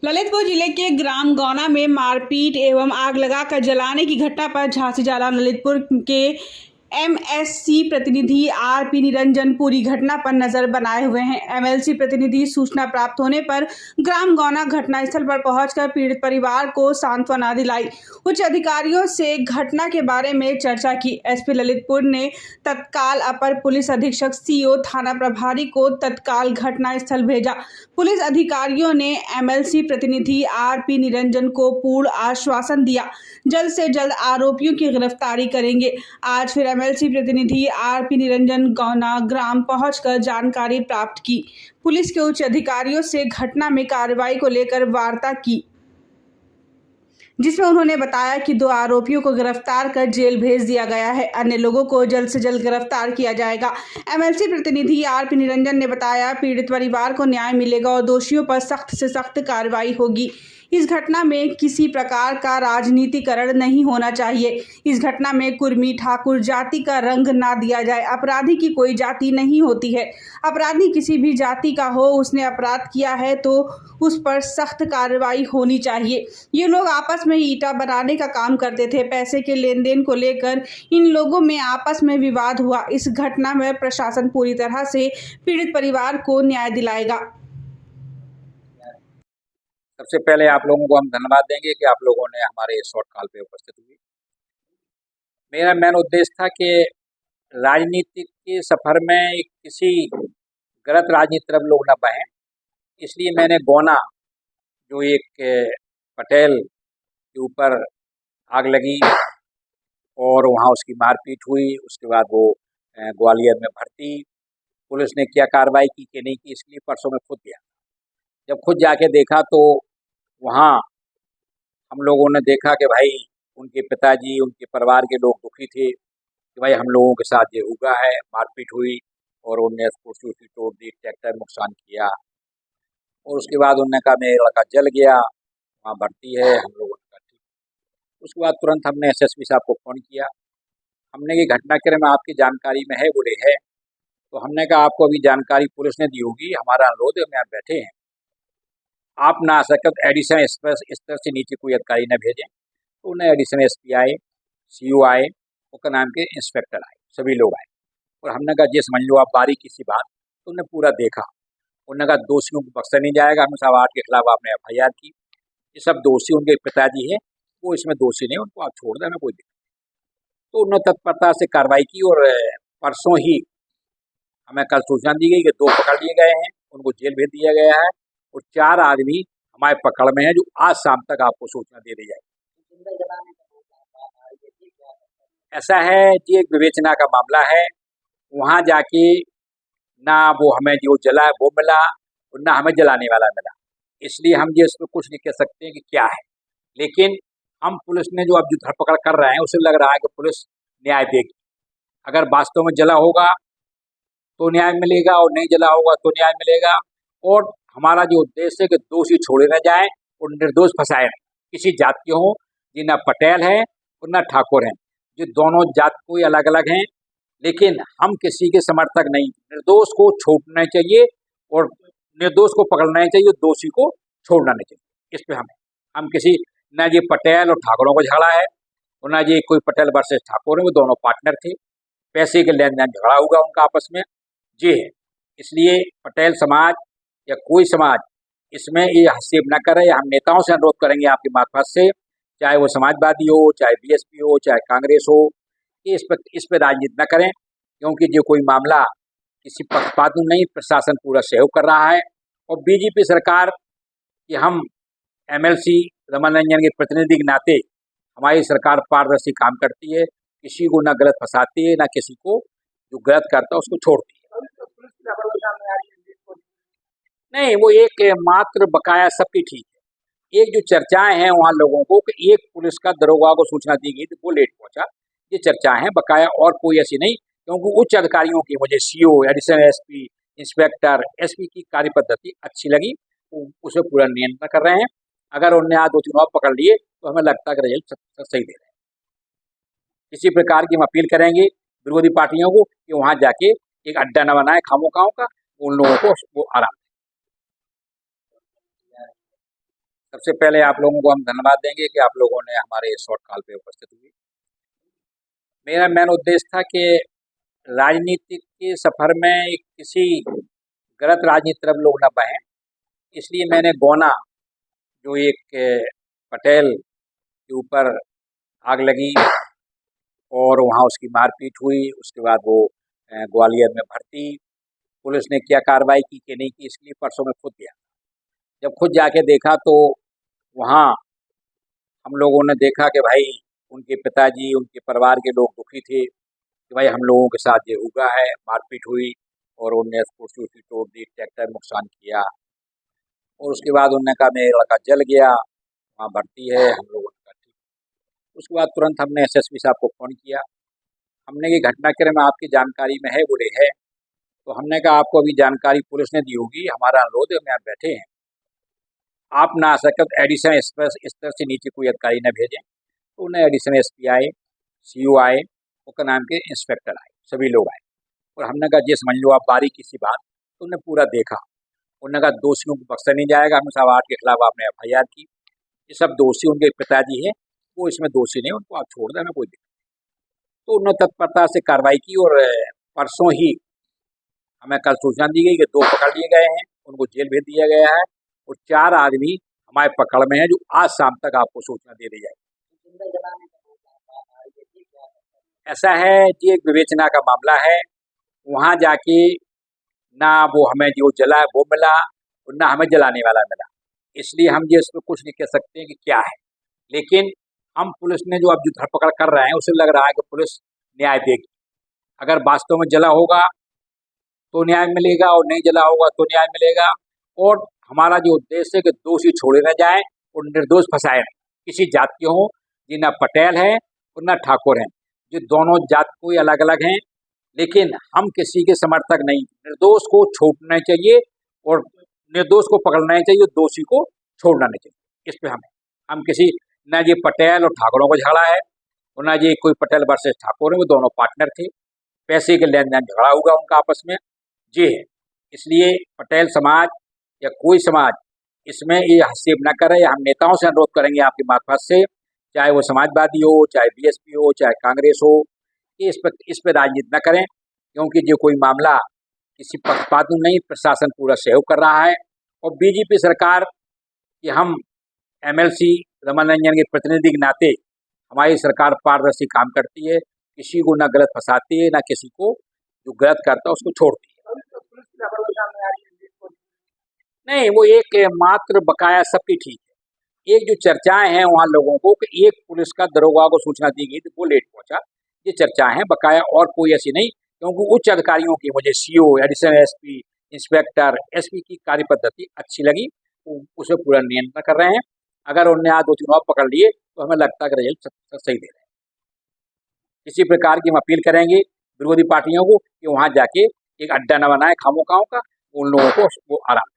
ललितपुर जिले के ग्राम गौना में मारपीट एवं आग लगाकर जलाने की घटना पर झांसी जिला ललितपुर के एमएससी प्रतिनिधि आरपी निरंजन पूरी घटना पर नजर बनाए हुए हैं। एमएलसी प्रतिनिधि सूचना प्राप्त होने पर ग्राम गौना घटनास्थल पर पहुंचकर पीड़ित परिवार को सांत्वना दिलाई। उच्च अधिकारियों से घटना के बारे में चर्चा की। एसपी ललितपुर ने तत्काल अपर पुलिस अधीक्षक सीओ थाना प्रभारी को तत्काल घटनास्थल भेजा। पुलिस अधिकारियों ने एमएलसी प्रतिनिधि आरपी निरंजन को पूर्ण आश्वासन दिया, जल्द से जल्द आरोपियों की गिरफ्तारी करेंगे। आज फिर एमएलसी प्रतिनिधि आरपी निरंजन गौना ग्राम पहुंचकर जानकारी प्राप्त की। पुलिस के उच्च अधिकारियों से घटना में कार्रवाई को लेकर वार्ता की, जिसमें उन्होंने बताया कि 2 आरोपियों को गिरफ्तार कर जेल भेज दिया गया है। अन्य लोगों को जल्द से जल्द गिरफ्तार किया जाएगा। एमएलसी प्रतिनिधि आरपी निरंजन ने बताया, पीड़ित परिवार को न्याय मिलेगा और दोषियों पर सख्त से सख्त कार्रवाई होगी। इस घटना में किसी प्रकार का राजनीतिकरण नहीं होना चाहिए। इस घटना में कुर्मी ठाकुर जाति का रंग ना दिया जाए। अपराधी की कोई जाति नहीं होती है। अपराधी किसी भी जाति का हो, उसने अपराध किया है तो उस पर सख्त कार्रवाई होनी चाहिए। ये लोग आपस में ईंटा बनाने का काम करते थे। पैसे के लेन देन को लेकर इन लोगों में आपस में विवाद हुआ। इस घटना में प्रशासन पूरी तरह से पीड़ित परिवार को न्याय दिलाएगा। सबसे पहले आप लोगों को हम धन्यवाद देंगे कि आप लोगों ने हमारे इस शॉर्ट कॉल पे उपस्थित हुए। मेरा मेन उद्देश्य था कि राजनीति के सफर में किसी गलत राजनीति तरफ लोग न बहें, इसलिए मैंने गौना जो एक पटेल के ऊपर आग लगी और वहाँ उसकी मारपीट हुई, उसके बाद वो ग्वालियर में भर्ती, पुलिस ने क्या कार्रवाई की कि नहीं की, इसलिए परसों में खुद गया। जब खुद जाके देखा तो वहाँ हम लोगों ने देखा कि भाई उनके पिताजी, उनके परिवार के लोग दुखी थे कि भाई हम लोगों के साथ ये हुआ है, मारपीट हुई और उनने कुर्सी उर्सी तोड़ दी, ट्रैक्टर नुकसान किया। और उसके बाद उन्होंने कहा मेरा लड़का जल गया, वहाँ भर्ती है। हम लोगों ने कहा ठीक। उसके बाद तुरंत हमने एसएसपी साहब को फ़ोन किया। हमने ये घटना के बारे में आपकी जानकारी में है? बोले है। तो हमने कहा आपको अभी जानकारी पुलिस ने दी होगी, हमारा अनुरोध है, हम यहाँ बैठे हैं, आप ना आ सके तो एडिशनल स्तर से नीचे कोई अधिकारी न भेजें। तो उन्हें एडिशनल एसपी आए, सीओ आए, उसका नाम के इंस्पेक्टर आए, सभी लोग आए और हमने कहा ये समझ लो आप बारीकी सी बात। तो उन्होंने पूरा देखा। उन्होंने कहा दोषियों को बख्शा नहीं जाएगा। हमें सब 8 के खिलाफ आपने FIR की, ये सब दोषी उनके पिताजी हैं, वो इसमें दोषी नहीं, उनको आप छोड़ दें, हमें कोई दिक्कत नहीं। तो उन्होंने तत्परता से कार्रवाई की और परसों ही हमें कल सूचना दी गई कि 2 पकड़ लिए गए हैं, उनको जेल भेज दिया गया है और 4 आदमी हमारे पकड़ में है जो आज शाम तक आपको सूचना दे दी जाएगी। ऐसा है कि एक विवेचना का मामला है, वहाँ जाके ना वो हमें जो जला है वो मिला और ना हमें जलाने वाला मिला, इसलिए हम ये इसमें कुछ नहीं कह सकते हैं कि क्या है। लेकिन हम पुलिस ने जो अब जो धरपकड़ कर रहे हैं उसे लग रहा है कि पुलिस न्याय देगी। अगर वास्तव में जला होगा तो न्याय मिलेगा और नहीं जला होगा तो न्याय मिलेगा। और हमारा जो उद्देश्य है कि दोषी छोड़े न जाए और निर्दोष फंसाए नहीं। किसी जात के हों, ये ना पटेल है और ना ठाकुर हैं, ये दोनों जात कोई अलग अलग हैं, लेकिन हम किसी के समर्थक नहीं। निर्दोष को छोड़ना चाहिए और निर्दोष को पकड़ना चाहिए, दोषी को छोड़ना नहीं चाहिए। इस पे हम किसी न ये पटेल और ठाकुरों को झगड़ा है और ना ये कोई पटेल वर्सेस ठाकुर है, वो दोनों पार्टनर थे, पैसे के लेन देन झगड़ा होगा उनका आपस में, ये है। इसलिए पटेल समाज या कोई समाज इसमें ये हस्तक्षेप न करे। हम नेताओं से अनुरोध करेंगे आपके मार्फत से, चाहे वो समाजवादी हो, चाहे BSP हो, चाहे कांग्रेस हो, कि इस पर राजनीति न करें, क्योंकि जो कोई मामला किसी पक्षपात में नहीं, प्रशासन पूरा सहयोग कर रहा है। और BJP सरकार कि हम MLC रमन के प्रतिनिधि के नाते हमारी सरकार पारदर्शी काम करती है, किसी को ना गलत फंसाती है, ना किसी को जो गलत करता है उसको छोड़ती है। नहीं, वो एक मात्र बकाया सबकी ठीक है। एक जो चर्चाएं हैं वहाँ लोगों को कि एक पुलिस का दरोगा को सूचना दी गई तो वो लेट पहुंचा, ये चर्चाएं हैं, बकाया और कोई ऐसी नहीं। क्योंकि उच्च अधिकारियों की मुझे CO, additional SP, inspector, SP की कार्य पद्धति अच्छी लगी, उसे पूरा नियंत्रण कर रहे हैं। अगर उन्होंने आज 2-3 और पकड़ लिए तो हमें लगता है कि रिजल्ट सही दे रहे हैं। किसी प्रकार की हम अपील करेंगे विरोधी पार्टियों को कि वहाँ जाके एक अड्डा न बनाए खामोखाओं का, उन लोगों को वो आराम सबसे पहले आप लोगों को हम धन्यवाद देंगे कि आप लोगों ने हमारे शॉर्ट कॉल पे उपस्थित हुए। मेरा मेन उद्देश्य था कि राजनीति के सफर में किसी गलत राजनीति तरफ लोग न बहें, इसलिए मैंने गोना जो एक पटेल के ऊपर आग लगी और वहाँ उसकी मारपीट हुई, उसके बाद वो ग्वालियर में भर्ती, पुलिस ने क्या कार्रवाई की कि नहीं की, इसलिए परसों में खुद गया। जब खुद जाके देखा तो वहाँ हम लोगों ने देखा कि भाई उनके पिताजी, उनके परिवार के लोग दुखी थे कि भाई हम लोगों के साथ ये हुआ है, मारपीट हुई और उनने कुर्सी उर्सी तोड़ दी, ट्रैक्टर नुकसान किया और उसके बाद उन्होंने कहा मेरा लड़का जल गया, वहाँ भर्ती है। हम लोगों ने कहा ठीक। उसके बाद तुरंत हमने एसएसपी साहब को फ़ोन किया। हमने ये घटनाक्रम आपकी जानकारी में है? बोले है। तो हमने कहा आपको अभी जानकारी पुलिस ने दी होगी, हमारा अनुरोध है, हम यहाँ बैठे हैं, आप ना आ सके तो एडिशनल एक्सप्रेस इस तरह से नीचे कोई अधिकारी न भेजें। तो उन्हें एडिशनल एसपी आए, सीओ आए, उसका नाम के इंस्पेक्टर आए, सभी लोग आए और हमने कहा ये समझ लो आप बारीकी सी बात। तो उन्होंने पूरा देखा, उन्होंने कहा दोषियों को बख्शा नहीं जाएगा, हम सब 8 के खिलाफ आपने FIR की, ये सब दोषी उनके पिताजी हैं, वो इसमें दोषी नहीं, उनको आप छोड़ दें, हमें कोई दिक्कत नहीं। तो उन्होंने तत्परता से कार्रवाई की और परसों ही हमें कल सूचना दी गई कि 2 पकड़ लिए गए हैं, उनको जेल भेज दिया गया है और 4 आदमी हमारे पकड़ में है जो आज शाम तक आपको सूचना दे दी जाएगी। ऐसा है कि एक विवेचना का मामला है, वहाँ जाके ना वो हमें जो जला वो मिला और ना हमें जलाने वाला मिला, इसलिए हम ये इसमें कुछ नहीं कह सकते कि क्या है। लेकिन हम पुलिस ने जो अब जो धरपकड़ कर रहे हैं उसे लग रहा है कि पुलिस न्याय देगी। अगर वास्तव में जला होगा तो न्याय मिलेगा और नहीं जला होगा तो न्याय मिलेगा। और हमारा जो उद्देश्य है कि दोषी छोड़े न जाए और निर्दोष फंसाए नहीं। किसी जात के हों, ये ना पटेल है और ना ठाकुर हैं, ये दोनों जात कोई अलग अलग हैं, लेकिन हम किसी के समर्थक नहीं। निर्दोष को छोड़ना चाहिए और निर्दोष को पकड़ना नहीं चाहिए, दोषी को छोड़ना नहीं चाहिए। इस पे हम किसी न ये पटेल और ठाकुरों का झगड़ा है और ना ये कोई पटेल वर्सेस ठाकुर है, वो दोनों पार्टनर थे, पैसे के लेन देन झगड़ा होगा उनका आपस में, ये है। इसलिए पटेल समाज या कोई समाज इसमें ये हस्तक्षेप न करे। हम नेताओं से अनुरोध करेंगे आपकी मार्फत से, चाहे वो समाजवादी हो, चाहे BSP हो, चाहे कांग्रेस हो, कि इस पर राजनीति न करें, क्योंकि जो कोई मामला किसी पक्षपात नहीं, प्रशासन पूरा सहयोग कर रहा है। और BJP सरकार कि हम MLC रमन रंजन के प्रतिनिधि के नाते हमारी सरकार पारदर्शी काम करती है, किसी को ना गलत फंसाती है, ना किसी को जो गलत करता है उसको छोड़ती है। नहीं, वो एक मात्र बकाया सबकी ठीक है। एक जो चर्चाएं हैं वहाँ लोगों को कि एक पुलिस का दरोगा को सूचना दी गई तो वो लेट पहुंचा, ये चर्चाएं हैं, बकाया और कोई ऐसी नहीं। क्योंकि उच्च अधिकारियों की मुझे CO, additional SP, inspector, SP की कार्य पद्धति अच्छी लगी, उसे पूरा नियंत्रण कर रहे हैं। अगर उन्होंने आज 2-3 और पकड़ लिए तो हमें लगता है कि रिजल्ट सही दे रहे हैं। किसी प्रकार की हम अपील करेंगे विरोधी पार्टियों को कि वहाँ जाके एक अड्डा न बनाए खामोखाओं का, उन लोगों को वो आराम